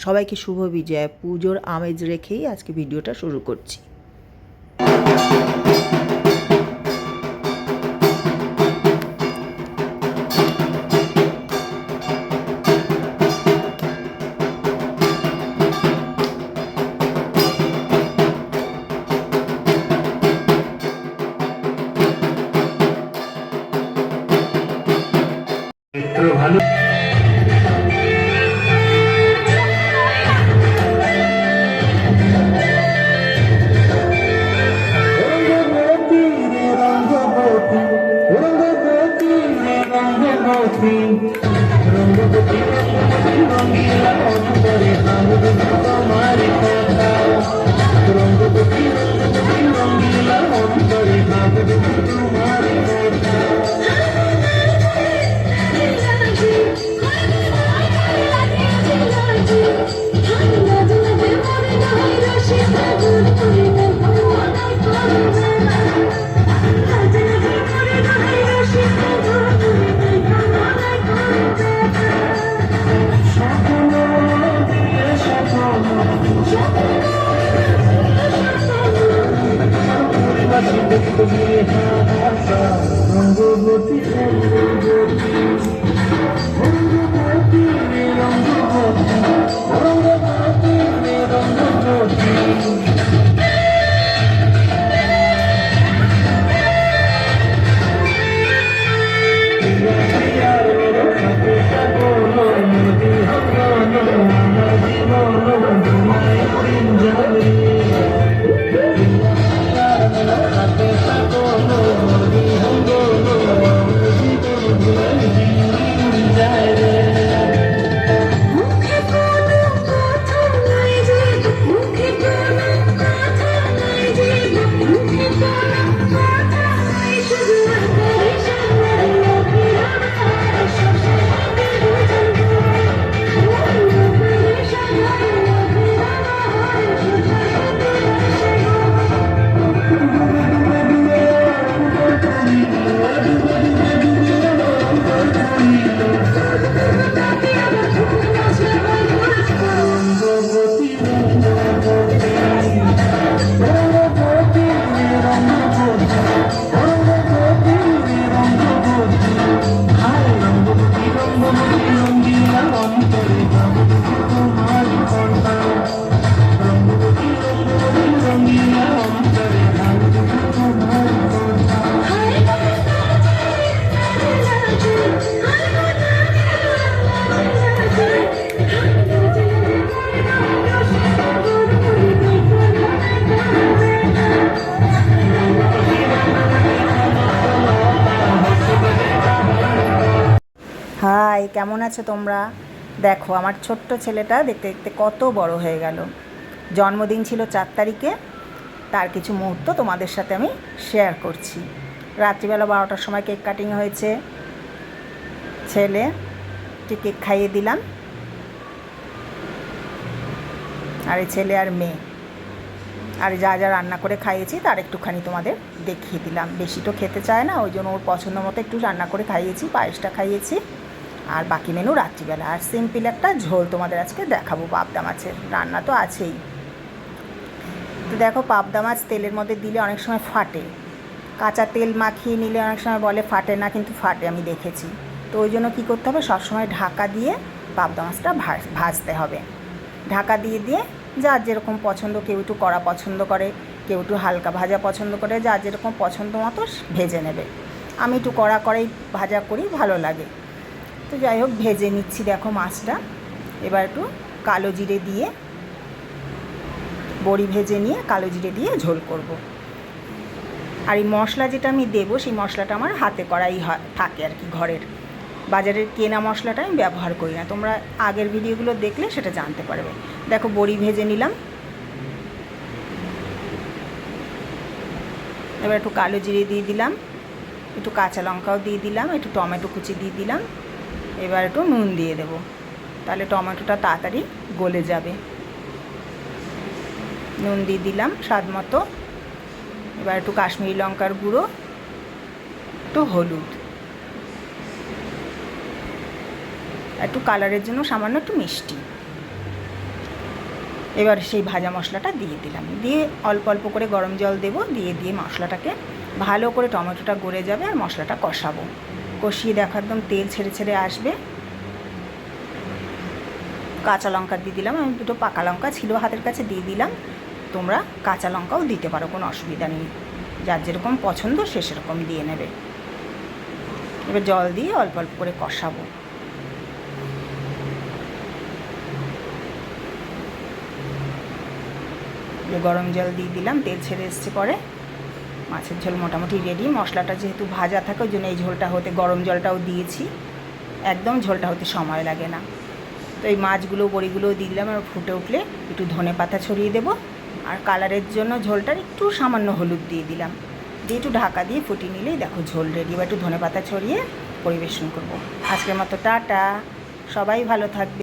সবাইকে শুভ বিজয়া। পুজোর আমেজ রেখেই আজকে ভিডিওটা শুরু করছি। ভালো হাই, কেমন আছো তোমরা? দেখো আমার ছোট্ট ছেলেটা দেখতে দেখতে কত বড় হয়ে গেল। জন্মদিন ছিল 4 তারিখে, তার কিছু মুহূর্ত তোমাদের সাথে আমি শেয়ার করছি। রাত্রিবেলা 12টার সময় কেক কাটিং হয়েছে, ছেলেকে কেক খাইয়ে দিলাম, আর এই ছেলে আর মেয়ে, আর যা যা রান্না করে খাইয়েছি তার একটুখানি তোমাদের দেখিয়ে দিলাম। বেশি তো খেতে চায় না, ওই জন্য ওর পছন্দ মতো একটু রান্না করে খাইয়েছি, পায়েসটা খাইয়েছি, আর বাকি মেনু রাত্রিবেলা। আর সিম্পল একটা ঝোল তোমাদের আজকে দেখাবো। পাবদা মাছের রান্না তো আছেই। তো দেখো, পাবদা মাছ তেলের মধ্যে দিলে অনেক সময় ফাটে, কাঁচা তেল মাখিয়ে নিলে অনেক সময় বলে ফাটে না, কিন্তু ফাটে, আমি দেখেছি। তো ওই জন্য কী করতে হবে, সবসময় ঢাকা দিয়ে পাবদা মাছটা ভাজতে হবে। ঢাকা দিয়ে দিয়ে যার যেরকম পছন্দ, কেউ একটু কড়া পছন্দ করে, কেউ একটু হালকা ভাজা পছন্দ করে, যার যেরকম পছন্দ মতো ভেজে নেবে। আমি একটু কড়া করেই ভাজা করি, ভালো লাগে। তো যাই হোক, ভেজে নিচ্ছি দেখো মাছটা। এবার একটু কালো জিরে দিয়ে, বড়ি ভেজে নিয়ে কালো জিরে দিয়ে ঝোল করব। আর এই মশলা যেটা আমি দেবো, সেই মশলাটা আমার হাতে করাই থাকে আর কি, ঘরের। বাজারের কেনা মশলাটা আমি ব্যবহার করি না, তোমরা আগের ভিডিওগুলো দেখলে সেটা জানতে পারবে। দেখো, বড়ি ভেজে নিলাম, এবার একটু কালো জিরে দিয়ে দিলাম, একটু কাঁচা লঙ্কাও দিয়ে দিলাম, একটু টমেটো কুচি দিয়ে দিলাম। এবার একটু নুন দিয়ে দেবো, তাহলে টমেটোটা তাড়াতাড়ি গলে যাবে। নুন দিয়ে দিলাম স্বাদ মতো। এবার একটু কাশ্মীরি লঙ্কার গুঁড়ো, একটু হলুদ, একটু কালারের জন্য সামান্য একটু মিষ্টি। এবার সেই ভাজা মশলাটা দিয়ে দিলাম, দিয়ে অল্প অল্প করে গরম জল দেবো, দিয়ে মশলাটাকে ভালো করে, টমেটোটা গলে যাবে আর মশলাটা কষাবো। কষিয়ে দেখো একদম তেল ছেড়ে ছেড়ে আসবে। কাঁচা লঙ্কা দিয়ে দিলাম, আমি দুটো পাকা লঙ্কা ছিল হাতের কাছে দিয়ে দিলাম। তোমরা কাঁচা লঙ্কাও দিতে পারো, কোনো অসুবিধা নেই, যার যেরকম পছন্দ সে সেরকম দিয়ে নেবে। এবার জল দিয়ে অল্প অল্প করে কষাবো। গরম জল দিয়ে দিলাম, তেল ছেড়ে এসছে পরে। মাছের ঝোল মোটামুটি রেডি। মশলাটা যেহেতু ভাজা থাকে ওই জন্য এই ঝোলটা হতে, গরম জলটাও দিয়েছি, একদম ঝোলটা হতে সময় লাগে না। তো এই মাছগুলো বড়িগুলোও দিয়ে দিলাম। আর ফুটে উঠলে একটু ধনে পাতা ছড়িয়ে দেবো, আর কালারের জন্য ঝোলটার একটু সামান্য হলুদ দিয়ে দিলাম, দিয়ে একটু ঢাকা দিয়ে ফুটিয়ে নিলেই দেখো ঝোল রেডি। এবার একটু ধনে পাতা ছড়িয়ে পরিবেশন করবো। আজকের মতো টাটা, সবাই ভালো থাকবে।